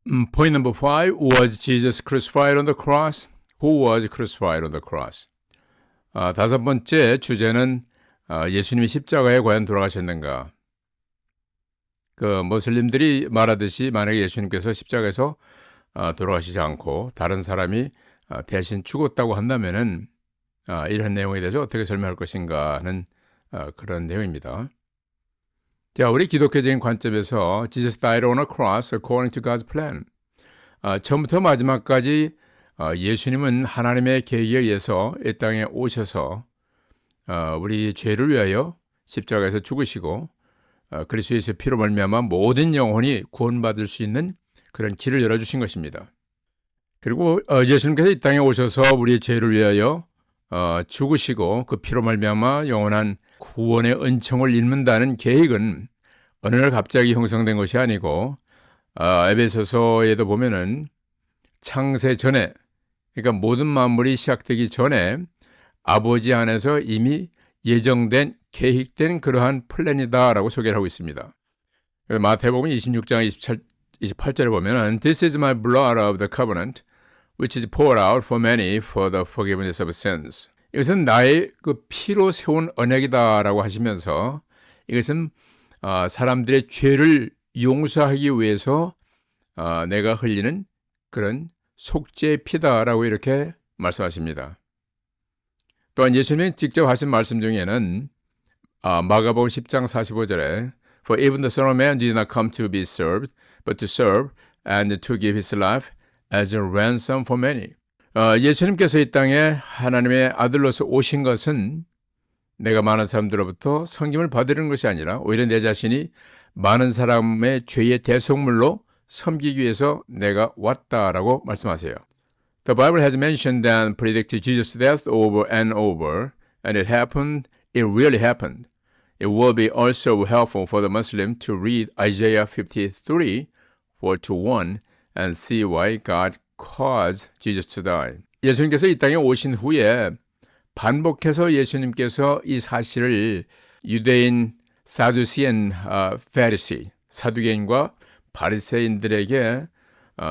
Point number five, was Jesus crucified on the cross? Who was crucified on the cross? 다섯 번째 주제는 예수님이 십자가에 과연 돌아가셨는가? 그 무슬림들이 말하듯이 만약에 예수님께서 십자가에서 돌아가시지 않고 다른 사람이 대신 죽었다고 한다면은 이런 내용에 대해서 어떻게 설명할 것인가 하는 그런 내용입니다. 자, 우리 기독교적인 관점에서 Jesus died on a cross according to God's plan. 처음부터 마지막까지 예수님은 하나님의 계획에 의해서 이 땅에 오셔서 우리 죄를 위하여 십자가에서 죽으시고 그리스도의 피로 말미암아 모든 영혼이 구원받을 수 있는 그런 길을 열어주신 것입니다. 그리고 예수님께서 이 땅에 오셔서 우리의 죄를 위하여 죽으시고 그 피로 말미암아 영원한 구원의 은총을 입는다는 계획은 어느 날 갑자기 형성된 것이 아니고 에베소서에도 보면은 창세 전에, 그러니까 모든 만물이 시작되기 전에 아버지 안에서 이미 예정된 계획된 그러한 플랜이다라고 소개를 하고 있습니다. 마태복음 26장 28절에 보면은 This is my blood of the covenant which is poured out for many for the forgiveness of sins. 이것은 나의 그 피로 세운 언약이다라고 하시면서 이것은 사람들의 죄를 용서하기 위해서 내가 흘리는 그런 속죄의 피다라고 이렇게 말씀하십니다. 또한 예수님이 직접 하신 말씀 중에는 마가복음 10장 45절에 For even the Son of Man did not come to be served, but to serve and to give his life as a ransom for many. 예수님께서 이 땅에 하나님의 아들로서 오신 것은 내가 많은 사람들로부터 섬김을 받으려는 것이 아니라 오히려 내 자신이 많은 사람의 죄의 대속물로 섬기기 위해서 내가 왔다라고 말씀하세요. The Bible has mentioned and predicted Jesus' death over and over, and it happened, it really happened. It will be also helpful for the Muslim to read Isaiah 53, 4-1 and see why God caused Jesus to die. 예수님께서 이 땅에 오신 후에 반복해서 예수님께서 이 사실을 유대인 사두시엔 페리시 사두개인과 바리새인들에게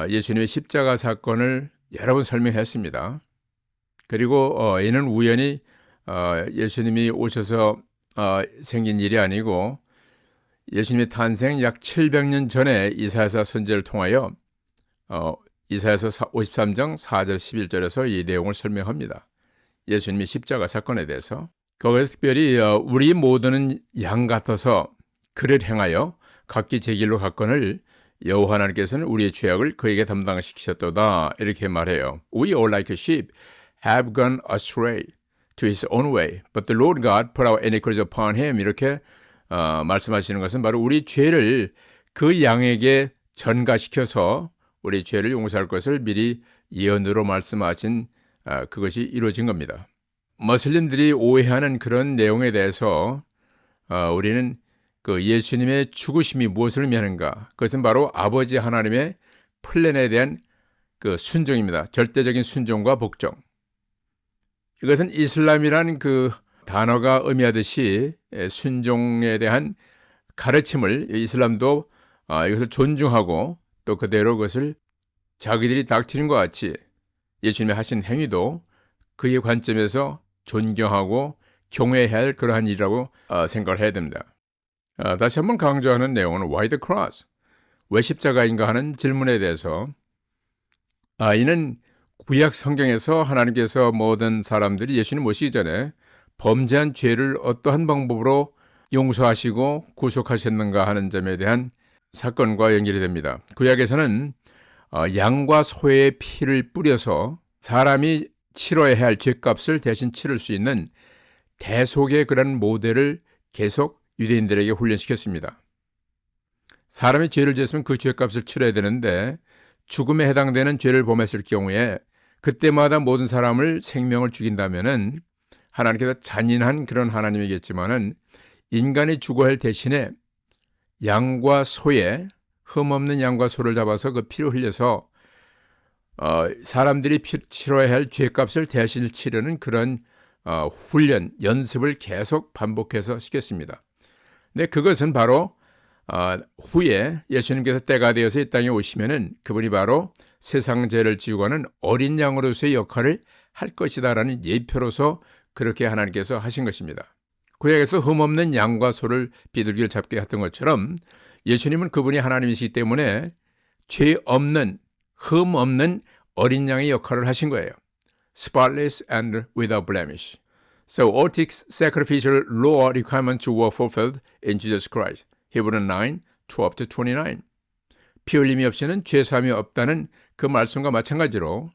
예수님의 십자가 사건을 여러 번 설명했습니다. 그리고 이는 우연히 예수님이 오셔서 생긴 일이 아니고 예수님의 탄생 약 700년 전에 이사야서 선지자를 통하여 이사야서 53장 4절 11절에서 이 내용을 설명합니다. 예수님의 십자가 사건에 대해서. 거기서 특별히 우리 모두는 양 같아서 그를 행하여 각기 제 길로 갔거늘 여호와 하나님께서는 우리의 죄악을 그에게 담당시키셨도다 이렇게 말해요. We all like a sheep have gone astray to his own way, but the Lord God put our iniquities upon him. 이렇게 말씀하시는 것은 바로 우리 죄를 그 양에게 전가시켜서 우리 죄를 용서할 것을 미리 예언으로 말씀하신 그것이 이루어진 겁니다. 머슬림들이 오해하는 그런 내용에 대해서 우리는 그 예수님의 죽으심이 무엇을 의미하는가? 그것은 바로 아버지 하나님의 플랜에 대한 그 순종입니다. 절대적인 순종과 복종. 이것은 이슬람이란 그 단어가 의미하듯이 순종에 대한 가르침을 이슬람도 이것을 존중하고 또 그대로 그것을 자기들이 닥치는것 같이 예수님이 하신 행위도 그의 관점에서 존경하고 경외해야 할 그러한 일이라고 생각을 해야 됩니다. 다시 한번 강조하는 내용은 Why the cross? 왜 십자가인가 하는 질문에 대해서 이는 구약 성경에서 하나님께서 모든 사람들이 예수님 오시기 전에 범죄한 죄를 어떠한 방법으로 용서하시고 구속하셨는가 하는 점에 대한 사건과 연결이 됩니다. 구약에서는 양과 소의 피를 뿌려서 사람이 치러야 할 죄값을 대신 치를 수 있는 대속의 그런 모델을 계속 유대인들에게 훈련시켰습니다. 사람이 죄를 지었으면 그 죄값을 치러야 되는데 죽음에 해당되는 죄를 범했을 경우에 그때마다 모든 사람을 생명을 죽인다면은 하나님께서 잔인한 그런 하나님이겠지만은 인간이 죽어야 할 대신에 양과 소의 흠없는 양과 소를 잡아서 그 피를 흘려서 사람들이 치러야 할 죄값을 대신 치르는 그런 훈련, 연습을 계속 반복해서 시켰습니다. 근데 그것은 바로 후에 예수님께서 때가 되어서 이 땅에 오시면은 그분이 바로 세상 죄를 지고 가는 어린 양으로서의 역할을 할 것이다라는 예표로서 그렇게 하나님께서 하신 것입니다. 구약에서 흠없는 양과 소를 비둘기를 잡게 했던 것처럼 예수님은 그분이 하나님이시기 때문에 죄 없는, 흠 없는 어린 양의 역할을 하신 거예요. Spotless and without blemish. So all sacrificial law requirements were fulfilled in Jesus Christ. Hebrews 9, 12-29. 피 흘림이 없이는 죄 사함이 없다는 그 말씀과 마찬가지로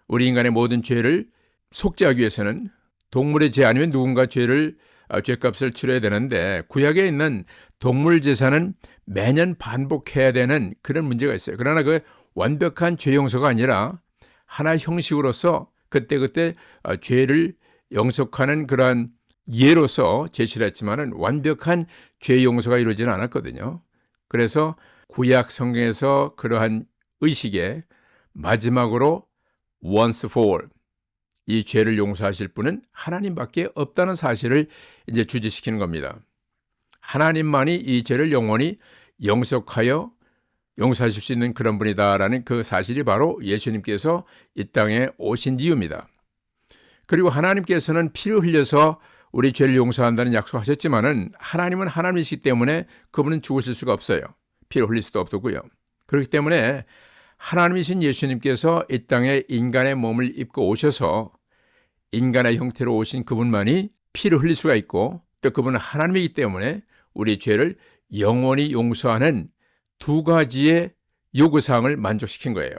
우리 인간의 모든 죄를 속죄하기 위해서는 동물의 죄 아니면 누군가 죄값을 치러야 되는데 구약에 있는 동물 제사는 매년 반복해야 되는 그런 문제가 있어요. 그러나 그 완벽한 죄 용서가 아니라 하나의 형식으로서 그때그때 죄를 용서하는 그러한 예로서 제시를 했지만은 완벽한 죄 용서가 이루어지는 않았거든요. 그래서 구약 성경에서 그러한 의식에 마지막으로 once for all, 이 죄를 용서하실 분은 하나님밖에 없다는 사실을 이제 주지시키는 겁니다. 하나님만이 이 죄를 영원히 영속하여 용서하실 수 있는 그런 분이다라는 그 사실이 바로 예수님께서 이 땅에 오신 이유입니다. 그리고 하나님께서는 피를 흘려서 우리 죄를 용서한다는 약속하셨지만은 하나님은 하나님이시기 때문에 그분은 죽으실 수가 없어요. 피를 흘릴 수도 없고요. 그렇기 때문에 하나님이신 예수님께서 이 땅에 인간의 몸을 입고 오셔서 인간의 형태로 오신 그분만이 피를 흘릴 수가 있고 또 그분은 하나님이기 때문에 우리 죄를 영원히 용서하는 두 가지의 요구사항을 만족시킨 거예요.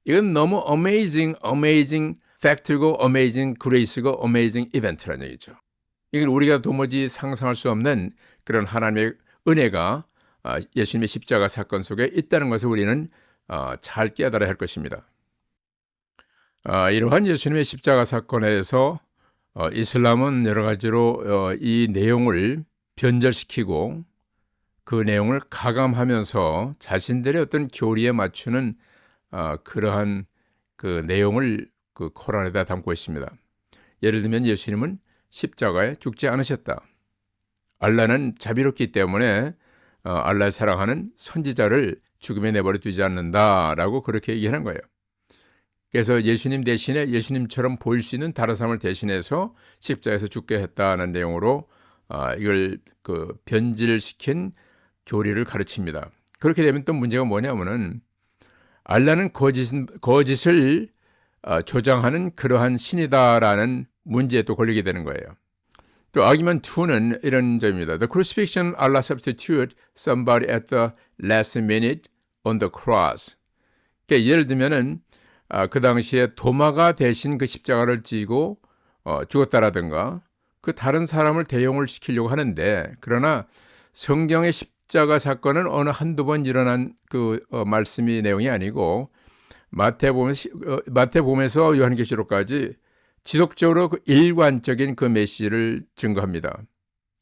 이건 너무 amazing 팩트고 amazing grace고 amazing event라는 얘기죠. 이건 우리가 도무지 상상할 수 없는 그런 하나님의 은혜가 예수님의 십자가 사건 속에 있다는 것을 우리는 잘 깨달아야 할 것입니다. 이러한 예수님의 십자가 사건에서 이슬람은 여러 가지로 이 내용을 변절시키고 그 내용을 가감하면서 자신들의 어떤 교리에 맞추는 그러한 그 내용을 그 코란에다 담고 있습니다. 예를 들면 예수님은 십자가에 죽지 않으셨다. 알라는 자비롭기 때문에 알라의 사랑하는 선지자를 죽음에 내버려 두지 않는다라고 그렇게 얘기하는 거예요. 그래서 예수님 대신에 예수님처럼 보일 수 있는 다른 사람을 대신해서 십자가에서 죽게 했다는 내용으로 이걸 그 변질시킨 교리를 가르칩니다. 그렇게 되면 또 문제가 뭐냐면은 알라는 거짓을 조장하는 그러한 신이다라는 문제에 또 걸리게 되는 거예요. 또 아기먼트 2는 이런 점입니다. The crucifixion Allah substitute somebody at the last minute on the cross. 그러니까 예를 들면은 그 당시에 도마가 대신 그 십자가를 지고 죽었다라든가 그 다른 사람을 대용을 시키려고 하는데 그러나 성경의 십자가 사건은 어느 한두 번 일어난 그 말씀이 내용이 아니고 마태복음에서 요한계시록까지 지속적으로 그 일관적인 그 메시지를 증거합니다.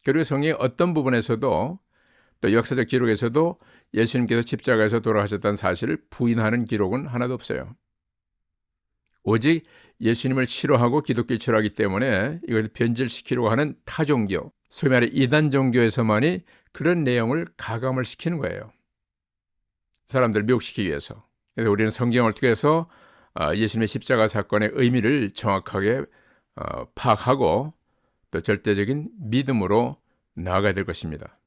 그리고 성경의 어떤 부분에서도 또 역사적 기록에서도 예수님께서 십자가에서 돌아가셨다는 사실을 부인하는 기록은 하나도 없어요. 오직 예수님을 싫어하고 기독교를 싫어하기 때문에 이걸 변질시키려고 하는 타종교, 소위 말해 이단 종교에서만이 그런 내용을 가감을 시키는 거예요. 사람들을 미혹시키기 위해서. 그래서 우리는 성경을 통해서 예수님의 십자가 사건의 의미를 정확하게 파악하고 또 절대적인 믿음으로 나아가야 될 것입니다.